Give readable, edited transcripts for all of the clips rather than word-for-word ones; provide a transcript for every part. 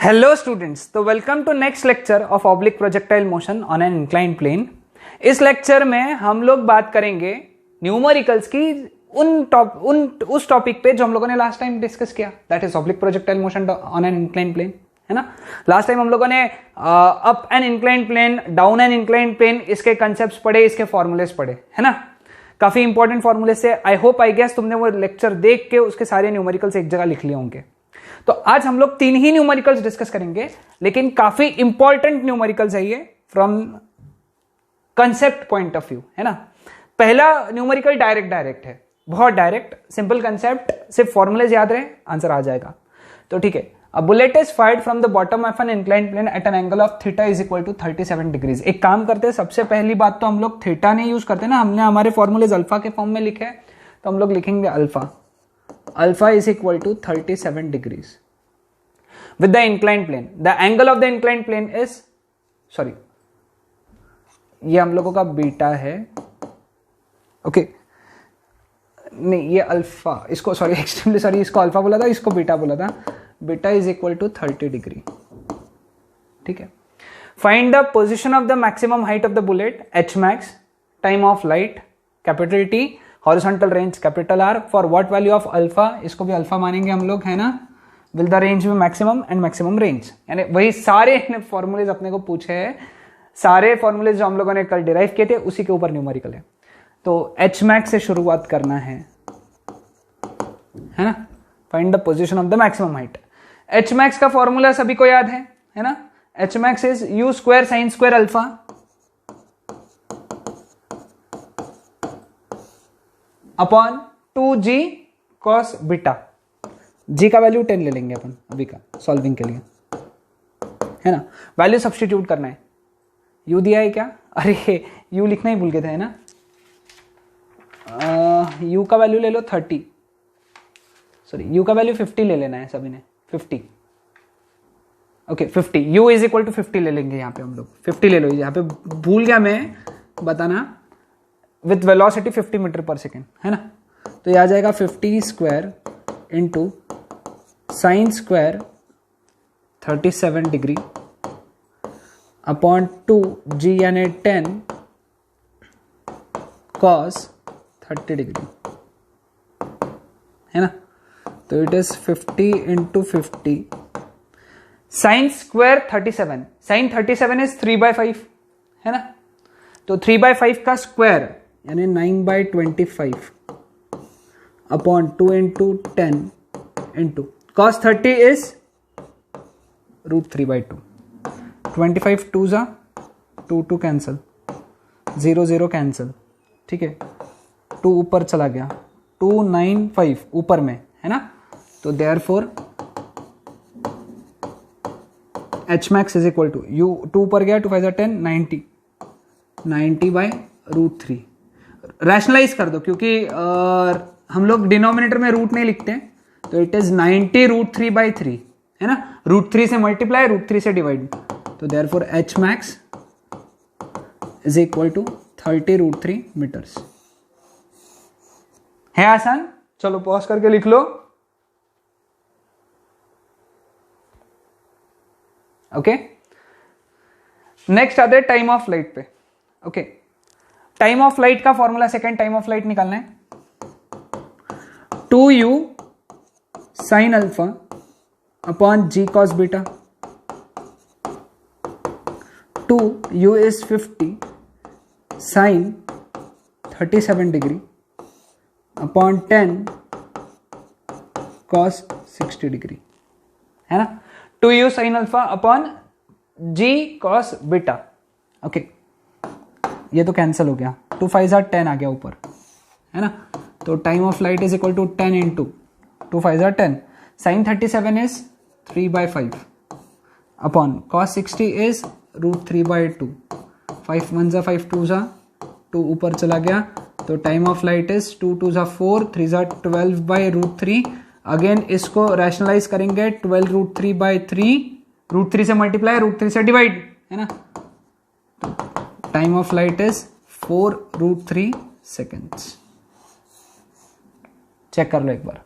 Hello students, तो welcome to next lecture of oblique projectile motion on an inclined plane. इस lecture में हम लोग बात करेंगे न्यूमेरिकल्स की उस टॉपिक पे जो हम लोगों ने लास्ट टाइम डिस्कस किया, that is oblique projectile motion on an inclined plane, है ना। लास्ट टाइम हम लोगों ने up an inclined plane, down an inclined plane, इसके कंसेप्ट पढ़े, इसके फॉर्मूलेस पढ़े, है ना। काफी इंपॉर्टेंट फॉर्मूले से आई होप आई गेस तुमने वो लेक्चर देख के उसके सारे न्यूमेरिकल्स एक जगह लिख लिए होंगे। तो आज हम लोग 3 ही न्यूमेरिकल्स डिस्कस करेंगे, लेकिन काफी इंपॉर्टेंट न्यूमेरिकल्स है ये from concept point of view, है ना। पहला न्यूमेरिकल डायरेक्ट है, बहुत डायरेक्ट, सिंपल कंसेप्ट, सिर्फ फॉर्मूलेज याद रहे, आंसर आ जाएगा। तो ठीक है, a bullet is fired from the bottom of an inclined plane at an angle of theta is equal to 37 degrees. एक काम करते हैं, सबसे पहली बात तो हम लोग थीटा नहीं यूज करते ना, हमने हमारे फॉर्मूलेज अल्फा के फॉर्म में लिखे हैं, तो हम लोग लिखेंगे alpha is equal to 37 degrees with the inclined plane. The angle of the inclined plane is, sorry, ये हम लोगों का बीटा है, ओके नहीं ये अल्फा, इसको सॉरी एक्सट्रीमली सॉरी, इसको अल्फा बोला था, इसको बीटा बोला था। Beta is equal to 30 degree, ठीक है। Find the position of the maximum height of the bullet, H max, time of flight capital T, horizontal range capital R, for what value of alpha, इसको भी alpha मानेंगे हम लोग, है ना। Will the range में मैक्सिमम एंड मैक्सिमम रेंज, यानी वही सारे फॉर्मूलेज अपने को पूछे हैं, सारे फॉर्मूलेज जो हम लोगों ने कल डिराइव किए थे उसी के ऊपर न्यूमेरिकल है। तो एच मैक्स से शुरुआत करना है ना। Find the position of the maximum height. H max का फॉर्मूला सभी को याद है ना। H max is you square sine square alpha upon 2g cos beta. g का वैल्यू 10 ले लेंगे अपन अभी का सॉल्विंग के लिए, है ना। वैल्यू सब्स्टिट्यूट करना है। u दिया है क्या, अरे u लिखना ही भूल गए थे, है ना। u का वैल्यू ले लो 30, सॉरी u का वैल्यू 50 ले लेना है सभी ने, 50, okay 50, u is equal to 50 ले लेंगे यहाँ पे हम लोग, 50 ले लो, यहाँ पे भूल गया मैं बताना, with velocity 50 metre per second, है ना। तो ये आ जाएगा 50 square into sine square 37 degree upon 2g यानी 10 cos 30 डिग्री, है ना। तो it is 50 into 50 sine square 37, sine 37 is 3/5, है ना। तो 3/5 का स्क्वायर यानी 9/25 upon 2 into 10 into cos 30 is √3/2, 25 2 जा 2 कैंसल, 0 कैंसल, ठीक है। 2 ऊपर चला गया, 295 ऊपर में, है ना। तो therefore H max is equal to u 2 ऊपर गया, 2 5 10, 90/√3। रैशनलाइज कर दो क्योंकि हम लोग डिनोमिनेटर में रूट नहीं लिखते, तो इट इज 90√3/3, है ना। √3 से मल्टीप्लाई, √3 से डिवाइड, तो therefore H max is equal to 30√3 metres. है आसान, चलो पॉज करके लिख लो, ओके। नेक्स्ट आते हैं टाइम ऑफ लाइट पे, ओके। टाइम ऑफ लाइट का formula, second time of flight निकालना है, 2u sine alpha upon g cos beta, 2u is 50 sine 37 degree upon 10 cos 60 degree, है ना। 2u sine alpha upon g cos beta, okay. ये तो cancel हो गया, 2 5 10 आ गया ऊपर, है ना। तो time of flight is equal to 10 into 2 5 10, sine 37 is 3/5 upon cos 60 is √3/2, 5 1 जा 5 2 जा 2 ऊपर चला गया, तो टाइम ऑफ लाइट इज 2 2 जा 4, 3 जा 12/√3। अगेन इसको रैशनलाइज करेंगे, 12√3/3, √3 से मल्टीप्लाई, √3 से डिवाइड, है ना। Time of flight is 4√3 seconds. Check कर लो एक बार,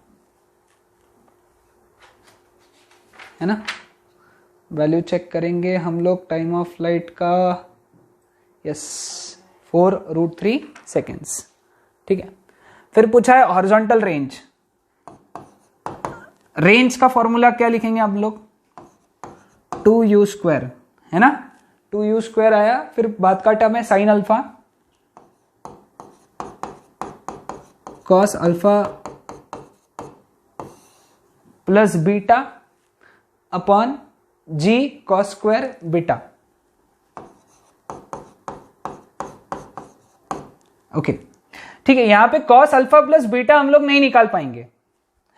है ना। वैल्यू चेक करेंगे हम लोग टाइम ऑफ लाइट का, यस 4√3 सेकेंड्स, ठीक है। फिर पूछा है हॉरिजॉन्टल रेंज। रेंज का फॉर्मूला क्या लिखेंगे आप लोग, 2u², है ना, 2u² आया। फिर बाद का टर्म है sine alpha cos alpha plus beta upon g cos square beta. Okay ठीक है, यहां पे कॉस अल्फा प्लस बीटा हम लोग नहीं निकाल पाएंगे,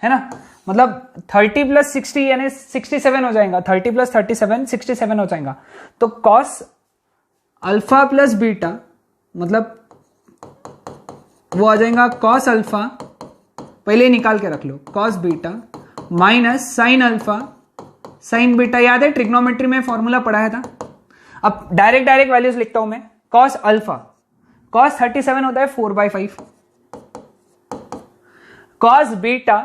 है ना, मतलब 30 प्लस 60 यानी 67 हो जाएगा, 30 प्लस 37 67 हो जाएगा। तो कॉस अल्फा प्लस बीटा मतलब वो आ जाएगा कॉस अल्फा, पहले निकाल के रख लो, cos beta minus sine alpha sine beta. याद है ट्रिग्नोमेट्री में फॉर्मूला पढ़ाया था। अब डायरेक्ट वैल्यूज लिखता हूं मैं। कॉस अल्फा, कॉस 37 होता है 4/5, cos beta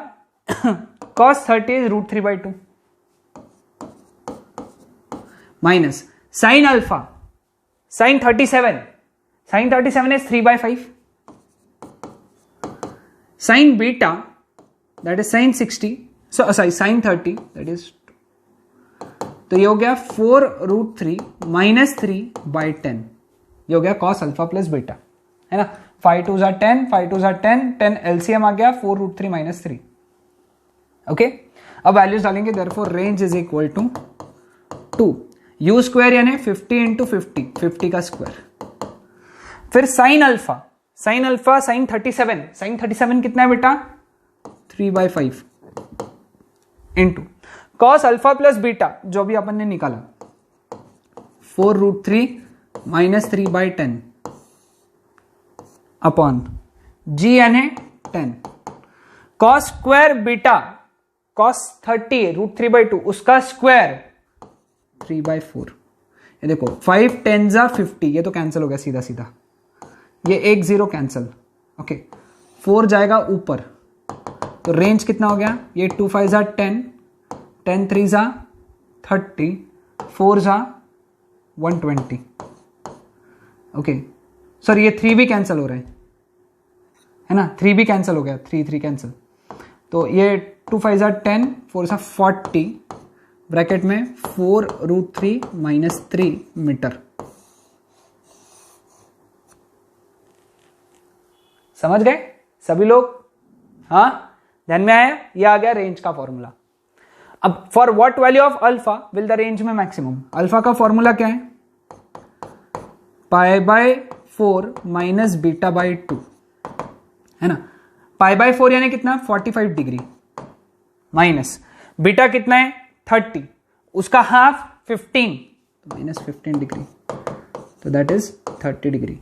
cos 30 is √3/2 minus sine alpha sign 37 is 3/5, sign beta that is sine 60, sorry sine 30 that is, तो ये हो गया 4√3 माइनस 3/10, ये हो गया कॉस अल्फा प्लस बीटा, है ना। 5 2 10, 5 2 10, 10 एलसीएम आ गया 4√3 माइनस 3। ओके अब वैल्यूज डालेंगे, therefore range is equal to 2u² यानी 50 इंटू 50 का स्क्वायर। फिर साइन अल्फा साइन 37 कितना है बेटा 3/5 into cos alpha plus beta जो भी अपन ने निकाला 4√3 माइनस 3/10 अपॉन जी यानी 10 कॉस स्क्वायर बीटा कॉस 30 √3/2 उसका स्क्वायर 3/4। ये देखो 5 10 जा 50, ये तो कैंसिल हो गया सीधा सीधा, ये 1 0 कैंसिल। ओके 4 जाएगा ऊपर, तो रेंज कितना हो गया, ये 2 5 जा 10, 10 3 जा 30, 4 जा 120। ओके सॉरी ये 3 भी कैंसिल हो रहे हैं, है ना, 3 भी कैंसिल हो गया, 3 कैंसिल, तो ये 2 5 जा 10, 4 जा 40 ब्रैकेट में 4√3 माइनस 3 मीटर। समझ गए सभी लोग, हाँ ध्यान में आया, ये आ गया रेंज का फॉर्मूला। अब for what value of alpha will the range में मैक्सिमम, अल्फा का फॉर्मूला क्या है, π/4 माइनस β/2, है ना। π/4 यानी कितना 45 डिग्री माइनस बीटा कितना है 30, उसका हाफ 15 तो माइनस 15 डिग्री, तो दैट इज 30 डिग्री।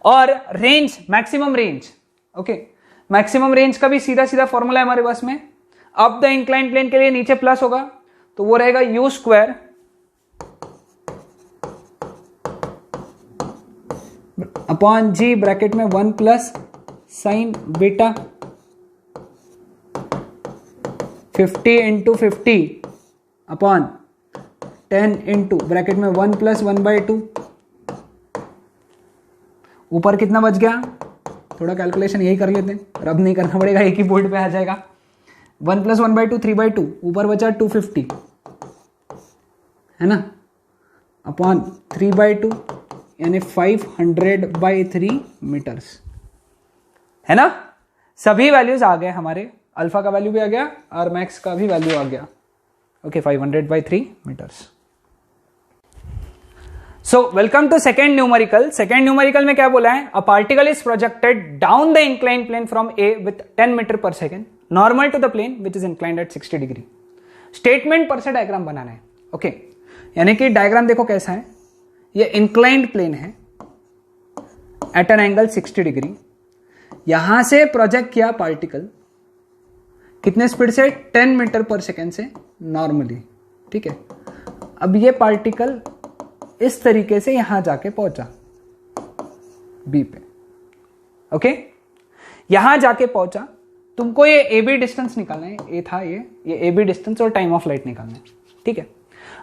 और range maximum range, okay maximum range का भी सीधा सीधा फॉर्मूला है हमारे पास में। अप द इंक्लाइन प्लेन के लिए नीचे प्लस होगा तो वो रहेगा u² अपॉन जी ब्रैकेट में 1 plus sign beta 50 into 50 upon 10 into bracket में 1 प्लस 1/2। ऊपर कितना बच गया, थोड़ा कैलकुलेशन यही कर लेते हैं, अब नहीं करना पड़ेगा, एक ही बोर्ड पे आ जाएगा। 1 प्लस 1/2 3/2, ऊपर बचा 250, है ना, अपॉन 3/2 यानी 500/3 मीटर्स, है ना। सभी वैल्यूज आ गए हमारे, अल्फा का वैल्यू भी आ गया और मैक्स का भी वैल्यू आ गया। Okay 500/3 metres. So welcome to second numerical. Second numerical में क्या बोला है, a particle is projected down the incline plane from A with 10 metre per second normal to the plane which is inclined at 60 degree. Statement पर से diagram बनाना है। Okay यानी कि diagram देखो कैसा है, ये इंक्लाइंड प्लेन है एट एन एंगल 60 डिग्री, यहां से प्रोजेक्ट किया पार्टिकल कितने स्पीड से 10 मीटर पर सेकेंड से नॉर्मली, ठीक है। अब ये पार्टिकल इस तरीके से यहां जाके पहुंचा बी पे, ओके यहां जाके पहुंचा, तुमको ये ए बी डिस्टेंस निकालना है, ए था ये ए बी डिस्टेंस और टाइम ऑफ लाइट निकालना है, ठीक है।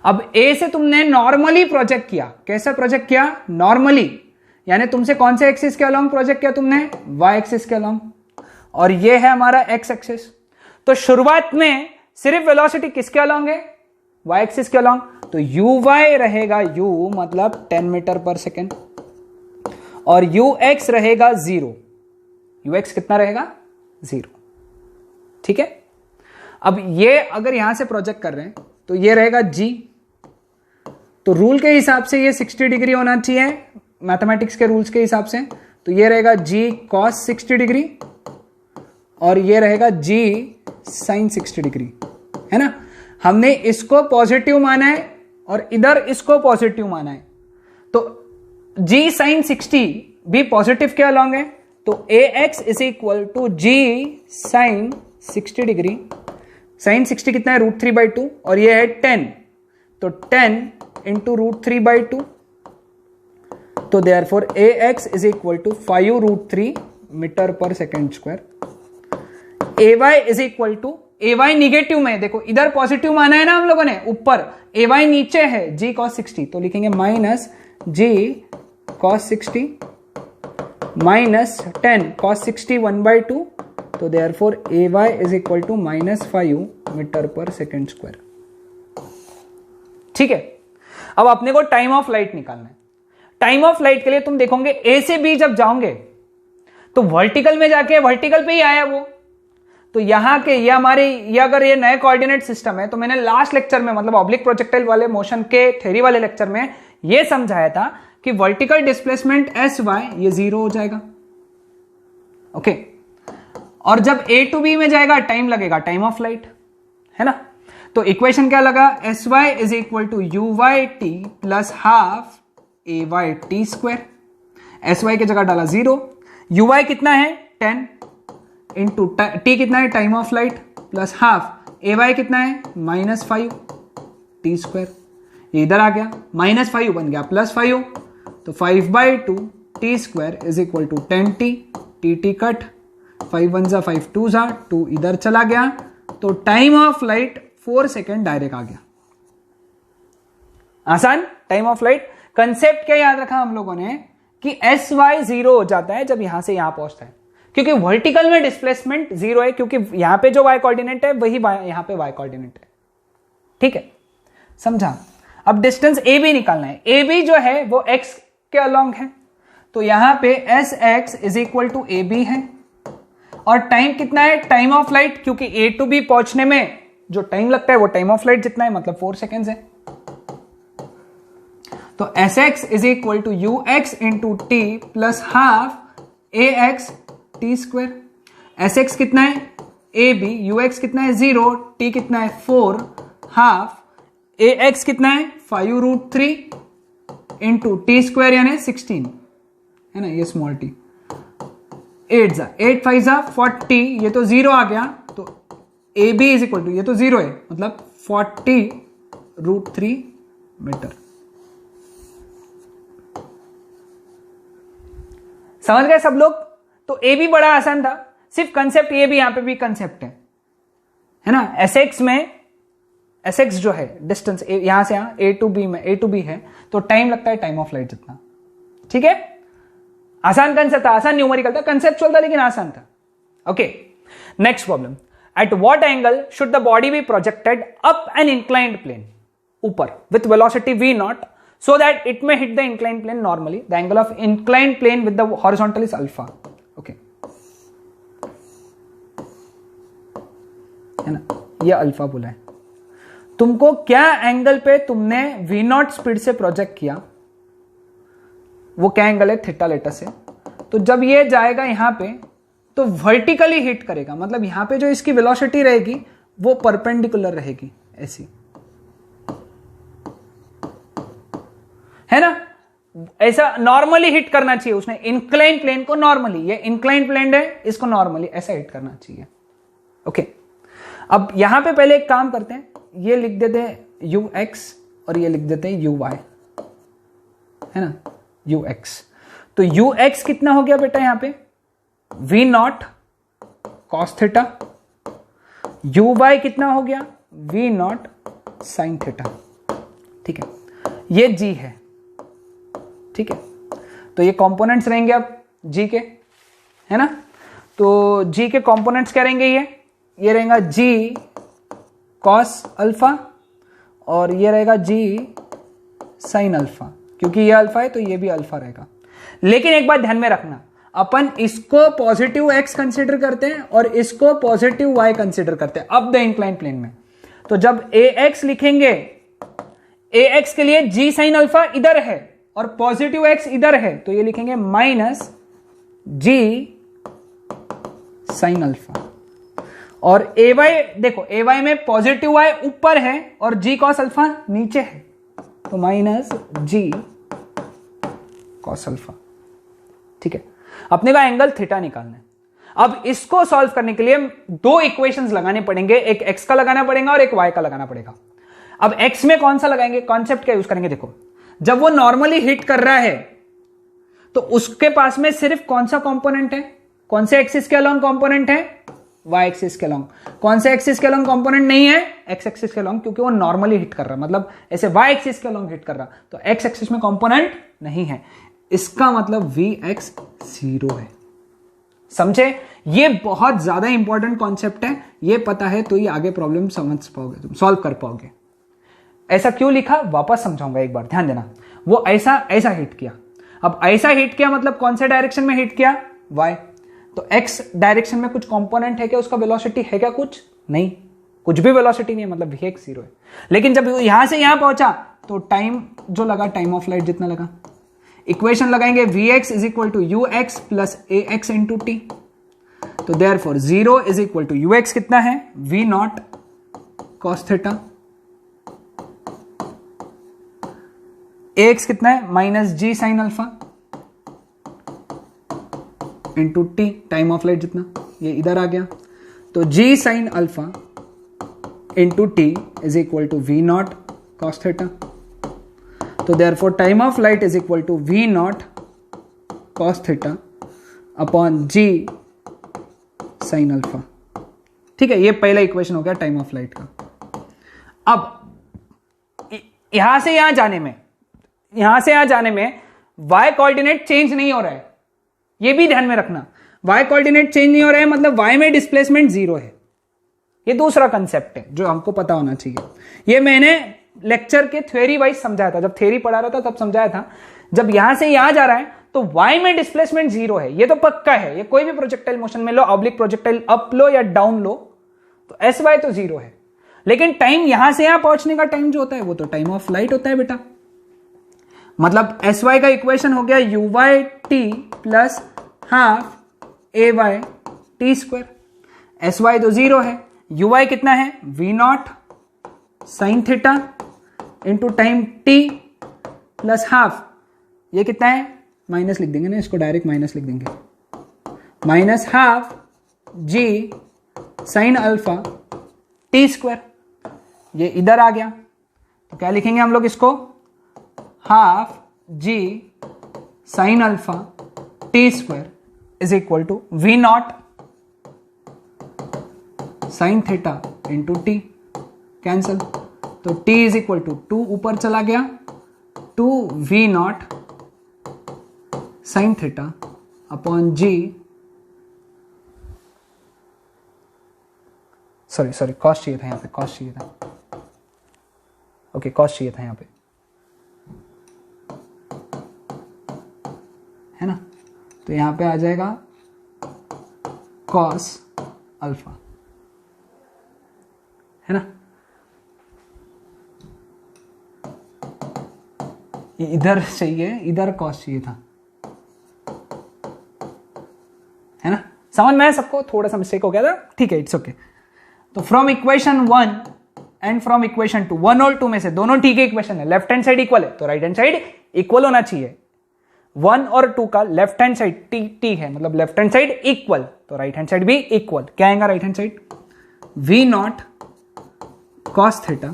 अब ए से तुमने नॉर्मली प्रोजेक्ट किया, कैसा प्रोजेक्ट किया? नॉर्मली, यानी तुमसे कौन से एक्सिस के अलोंग प्रोजेक्ट किया तुमने? वाई एक्सिस के अलोंग, और ये है हमारा एक्स एक्सिस। तो शुरुआत में सिर्फ वेलोसिटी किसके अलोंग है? वाई एक्सिस के अलोंग, तो यू वाई रहेगा यू मतलब 10 मीटर पर सेकेंड, और यू एक्स रहेगा 0। यू एक्स कितना रहेगा? 0। ठीक है। अब ये अगर यहां से प्रोजेक्ट कर रहे हैं तो ये रहेगा जी, तो रूल के हिसाब से ये 60 डिग्री होना चाहिए, मैथमेटिक्स के रूल्स के हिसाब से, तो ये रहेगा जी कॉस 60 डिग्री और ये रहेगा जी साइन 60 डिग्री, है ना। हमने इसको पॉजिटिव माना है और इधर इसको पॉजिटिव माना है, तो जी साइन 60 भी पॉजिटिव के अलॉन्ग है, तो a x is equal to g sine 60 degree. Sine 60 कितना है? √3/2 और ये है 10, तो 10 इंटू √3/2, तो therefore a x is equal to 5√3 metre per second square. A y is equal to, a y negative में, देखो इधर पॉजिटिव माना है ना हम लोगों ने ऊपर, ए वाई नीचे है जी कॉस 60, तो लिखेंगे minus g cos 60 minus 10 cos 60 1/2, तो therefore a y is equal to -5 metre per second square. ठीक है। अब अपने को टाइम ऑफ लाइट निकालना है। टाइम ऑफ लाइट के लिए तुम देखोगे ए से बी जब जाओगे तो वर्टिकल में जाके वर्टिकल पे ही आया वो, तो यहां के ये हमारे ये अगर ये नए कोऑर्डिनेट सिस्टम है, तो मैंने लास्ट लेक्चर में मतलब ऑब्लिक प्रोजेक्टाइल वाले मोशन के थ्योरी वाले लेक्चर में ये समझाया था कि वर्टिकल डिस्प्लेसमेंट एस वाई ये 0 हो जाएगा। ओके, और जब ए टू बी में जाएगा टाइम लगेगा, टाइम ऑफ लाइट, है ना। तो इक्वेशन क्या लगा? S y is equal to u y t plus half a y t square. S y की जगह डाला 0, यू वाई कितना है 10 इंटू टी कितना है time of flight plus half, a y कितना है -5 टी स्क्वायर। ये इधर आ गया, -5 बन गया +5, तो 5/2 t square is equal to 10t, t cut, 5 1 जा 5 2 जा 2 इधर चला गया, तो time of flight 4 second direct आ गया। आसान। टाइम ऑफ लाइट कंसेप्ट क्या याद रखा हम लोगों ने कि एस वाई 0 हो जाता है जब यहां से यहां पहुंचता है, क्योंकि वर्टिकल में डिस्प्लेसमेंट 0 है, क्योंकि यहां पे जो वाई कोऑर्डिनेट है वही यहां पे वाई कोऑर्डिनेट है। ठीक है, समझा। अब डिस्टेंस ए बी निकालना है। ए बी जो है वो एक्स के अलोंग है, तो यहां पे s x is equal to a b है, और टाइम कितना है? टाइम ऑफ लाइट, क्योंकि ए टू बी पहुंचने में जो टाइम लगता है वो टाइम ऑफ लाइट जितना है, मतलब 4 सेकेंड्स है। तो s x is equal to u x into t plus half a x t square. S x कितना है? A B. यू एक्स कितना है? 0, टी कितना है? 4, हाफ ए एक्स कितना है? 5√3 इंटू टी स्क्वायर यानी 16, है ना, ये स्मॉल टी। 8 5 जा 40, ये तो 0 आ गया, तो a b is equal to, ये तो 0 है, मतलब 40√3 मीटर। समझ गए सब लोग? तो ए बी बड़ा आसान था, सिर्फ कंसेप्ट ये भी, यहां पे भी कंसेप्ट है ना। एस एक्स में, एस एक्स जो है डिस्टेंस यहां से यहां ए टू बी में, ए टू बी है, तो टाइम लगता है टाइम ऑफ लाइट जितना। ठीक है, आसान कंसेप्ट था, आसान न्यूमेरिकल था, कंसेप्चुअल था लेकिन आसान था। Okay, next problem. At what angle should the body be projected up an inclined plane, ऊपर, with velocity v nought, so that it may hit the inclined plane normally. The angle of inclined plane with the horizontal is alpha. Okay, है ना, ये alpha बोला है। तुमको क्या angle पे तुमने v नॉट स्पीड से प्रोजेक्ट किया, वो क्या एंगल है? थीटा लेटर से। तो जब ये जाएगा यहां पे तो वर्टिकली हिट करेगा, मतलब यहां पे जो इसकी वेलोसिटी रहेगी वो परपेंडिकुलर रहेगी, ऐसी, है ना। ऐसा नॉर्मली हिट करना चाहिए उसने इंक्लाइन प्लेन को, नॉर्मली, ये इंक्लाइन प्लेन है, इसको नॉर्मली ऐसा हिट करना चाहिए। ओके, अब यहां पे पहले एक काम करते हैं, ये लिख देते हैं यू एक्स और ये लिख देते हैं यू वाई, है ना, यू एक्स। तो यू एक्स कितना हो गया बेटा यहां पे? V nought cos theta. U y कितना हो गया? V nought sine theta. ठीक है, ये g है, ठीक है, तो ये कंपोनेंट्स रहेंगे अब g के, है ना। तो g के कंपोनेंट्स क्या रहेंगे, ये रहेगा g cos अल्फा और ये रहेगा g sin अल्फा, क्योंकि ये अल्फा है तो ये भी अल्फा रहेगा। लेकिन एक बात ध्यान में रखना, अपन इसको पॉजिटिव x कंसिडर करते हैं और इसको पॉजिटिव y कंसिडर करते हैं अब द इंक्लाइन प्लेन में। तो जब ax लिखेंगे, ax के लिए g sin अल्फा इधर है और पॉजिटिव x इधर है, तो ये लिखेंगे माइनस g sin अल्फा। और ay देखो, ay में पॉजिटिव y ऊपर है और g cos अल्फा नीचे है, तो माइनस g cos अल्फा, ठीक है। अपने का एंगल थीटा निकालना है। अब इसको सॉल्व करने के लिए दो इक्वेशंस लगाने पड़ेंगे, एक x का लगाना पड़ेगा और एक y का लगाना पड़ेगा। अब x में कौन सा लगाएंगे, कॉन्सेप्ट क्या यूज करेंगे, देखो जब वो नॉर्मली हिट कर रहा है तो उसके पास में सिर्फ कौन सा कंपोनेंट है, कौन से एक्सिस के अलोंग कंपोनेंट है, y एक्सिस के अलोंग। कौन से एक्सिस के अलोंग कंपोनेंट नहीं है, x एक्सिस के अलोंग, क्योंकि वो नॉर्मली हिट कर रहा है, मतलब ऐसे y एक्सिस के अलोंग हिट कर रहा, तो x एक्सिस में कंपोनेंट नहीं है, इसका मतलब vx 0 है। समझे, ये बहुत ज्यादा इंपॉर्टेंट कॉन्सेप्ट है, ये पता है तो ये आगे प्रॉब्लम समझ पाओगे, तुम सॉल्व कर पाओगे। ऐसा क्यों लिखा वापस समझाऊंगा, एक बार ध्यान देना। वो ऐसा हिट किया, अब ऐसा हिट किया मतलब कौन से डायरेक्शन में हिट किया, y, तो x डायरेक्शन में कुछ कंपोनेंट है क्या, उसका वेलोसिटी है क्या, कुछ नहीं, कुछ भी वेलोसिटी नहीं है, मतलब vx 0 है। लेकिन जब यहां से यहां पहुंचा तो टाइम जो लगा, टाइम ऑफ लाइट जितना लगा, इक्वेशन लगाएंगे vx is equal to ux plus ax into t, तो therefore 0 is equal to ux कितना है, v nought cos theta, ax कितना है, minus g sine alpha into t, time of flight जितना, ये इधर आ गया, तो g sine alpha into t is equal to v nought cos theta, तो therefore time of flight is equal to v nought cos theta upon g sine alpha, ठीक है। ये पहला इक्वेशन हो गया टाइम ऑफ लाइट का। अब यहां से यहां जाने में y कोऑर्डिनेट चेंज नहीं हो रहा है, ये भी ध्यान में रखना, y कोऑर्डिनेट चेंज नहीं हो रहा है मतलब y में डिस्प्लेसमेंट 0 है। ये दूसरा कंसेप्ट है जो हमको पता होना चाहिए। ये मैंने लेक्चर के थ्योरी वाइज समझाया था, जब थ्योरी पढ़ा रहा था तब समझाया था। जब यहां से यहां जा रहा है तो y में डिस्प्लेसमेंट 0 है, ये तो पक्का है। ये कोई भी प्रोजेक्टाइल मोशन में लो, ऑब्लिक प्रोजेक्टाइल अप लो या डाउन लो, तो sy तो 0 है। लेकिन टाइम यहां से यहां पहुंचने का टाइम जो होता है वो तो टाइम ऑफ लाइट होता है बेटा। मतलब sy का इक्वेशन हो गया uy t plus half ay t square. sy तो 0 है, uy कितना है, v nought sine theta into time t plus half, ये कितना है, माइनस लिख देंगे ना, इसको डायरेक्ट माइनस लिख देंगे, minus half g sine alpha t square, ये इधर आ गया, तो क्या लिखेंगे हम लोग इसको, half g sine alpha t square is equal to v nought sine theta into t, cancel, तो t इज इक्वल टू 2 ऊपर चला गया, 2 v nought sine theta upon g, sorry cos चाहिए था यहां पे, कॉस चाहिए था, ओके कॉस चाहिए था यहां पे, है ना। तो यहां पे आ जाएगा कॉस अल्फा, है ना। ये इधर चाहिए, इधर कॉस चाहिए था, है ना। समझ में आया सबको, थोड़ा सा मिस्टेक हो गया था, ठीक है, इट्स ओके। तो from equation 1 and from equation 2, 1 और 2 में से दोनों ठीक है इक्वेशन है, लेफ्ट हैंड साइड इक्वल है तो राइट हैंड साइड इक्वल होना चाहिए। 1 और 2 का लेफ्ट हैंड साइड टी है, मतलब लेफ्ट हैंड साइड इक्वल, तो राइट हैंड साइड भी इक्वल। क्या आएगा right hand side, v nought cos theta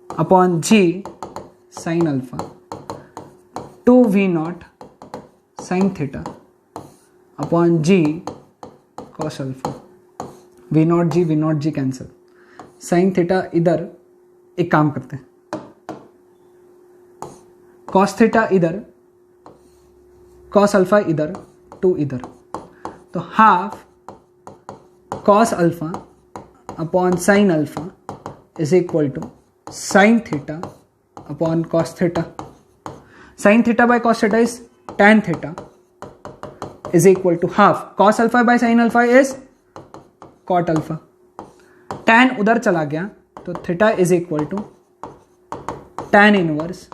upon g sine alpha 2v nought sine theta upon g cos alpha, v nought g cancel, sine theta इधर, एक काम करते हैं cos theta इधर, cos alpha इधर, 2 इधर, तो half cos alpha upon sine alpha is equal to sine theta upon cos theta. Sine theta by cos theta is tan theta is equal to half cos alpha by sine alpha is cot alpha. tan उधर चला गया तो theta is equal to tan inverse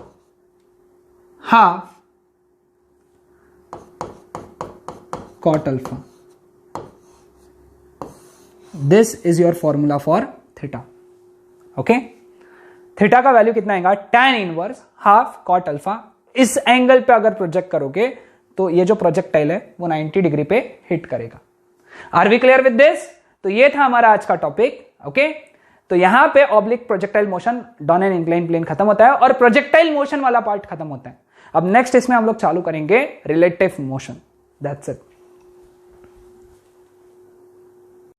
half cot alpha. This is your formula for theta. Okay, theta का value कितना आएगा? tan inverse half cot alpha. इस angle पे अगर प्रोजेक्ट करोगे तो ये जो प्रोजेक्टाइल है वो 90 डिग्री पे हिट करेगा. Are we clear with this? तो ये था हमारा आज का टॉपिक. ओके, तो यहां पे oblique projectile motion down an incline plane खत्म होता है और प्रोजेक्टाइल मोशन वाला पार्ट खत्म होता है. अब नेक्स्ट इसमें हम लोग चालू करेंगे रिलेटिव मोशन. That's it.